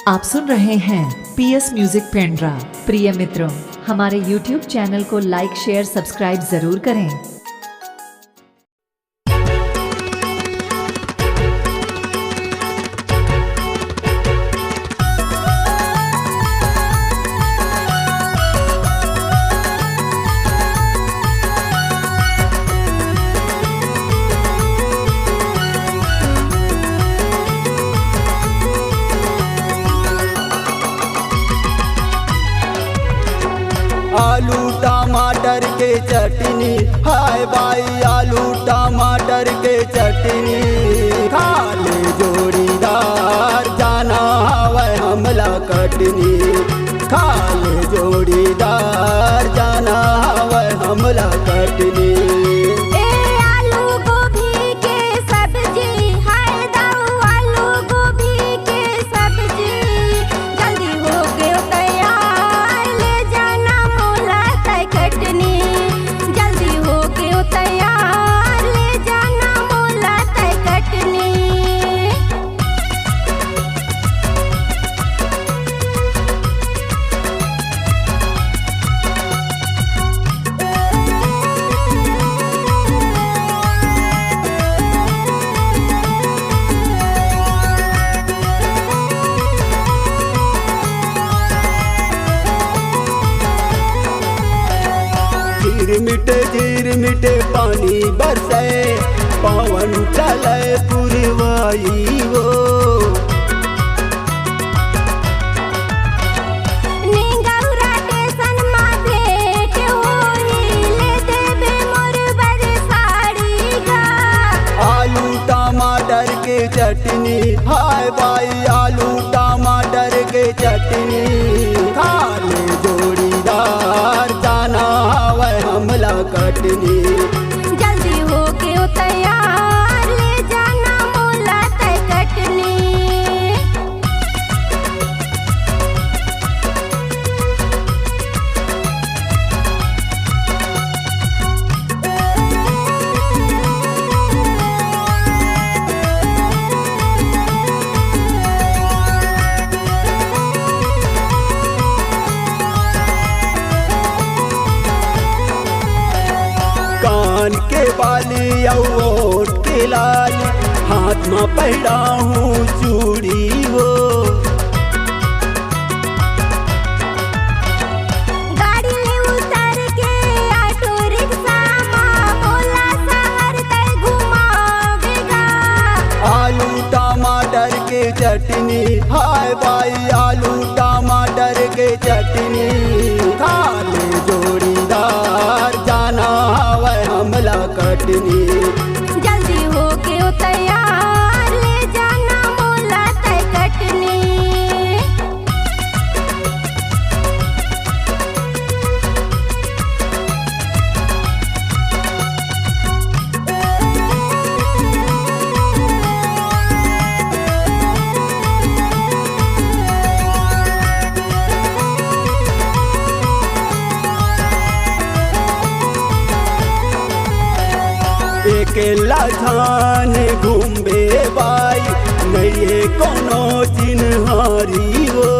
आप सुन रहे हैं पीएस म्यूजिक पेंड्रा। प्रिय मित्रों, हमारे YouTube चैनल को लाइक शेयर सब्सक्राइब जरूर करें। आलू टमाटर के चटनी, हाय भाई आलू टमाटर के चटनी, खा ले जोड़ीदार जाना हवै हमला कटनी, खा ले जोड़ीदार जाना हवै हमला कटनी। झीर मिटे पानी बरसे, पवन चले पुरवाई वो, आलू टमाटर के चटनी, हाय भाई आलू टमाटर के चटनी, खा ले जोड़ीदार जाना हवै हमला कटनी। जल्दी होके तैयार ले जाना मोला तय कटनी। कान के बाली और के लाल, हाथ में पहना हूँ चूड़ी वो, गाड़ी ले उतर के ऑटो रिक्शा में मोला शहर तय घुमावेगा। आलू टमाटर के चटनी, हाय भाई आलू टमाटर के चटनी, खा ले जोड़ीदार जाना हवै हमला कटनी। जल्दी होके तैयार ले जाना मोला तय कटनी। अकेला थान घूमे बाई, नहीं कोनो चिन्हारी हो,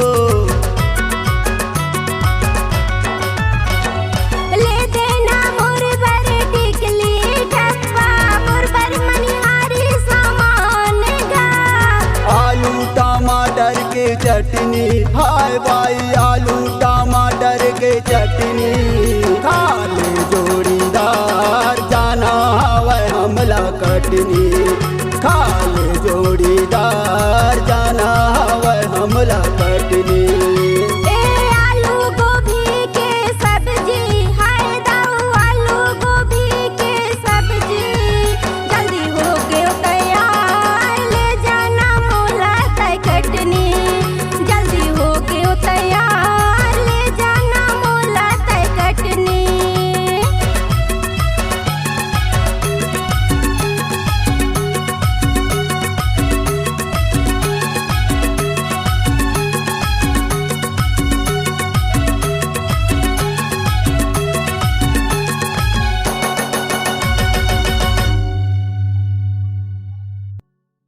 ले देना मोर बर टिकली ठप्पा, मोर बर मनिहारी सामान गा। आलू टमाटर के चटनी, हाय भाई आलू टमाटर के चटनी, खा ले जोड़ीदार जाना हवै हमला कटनी, खा ले जोड़ीदार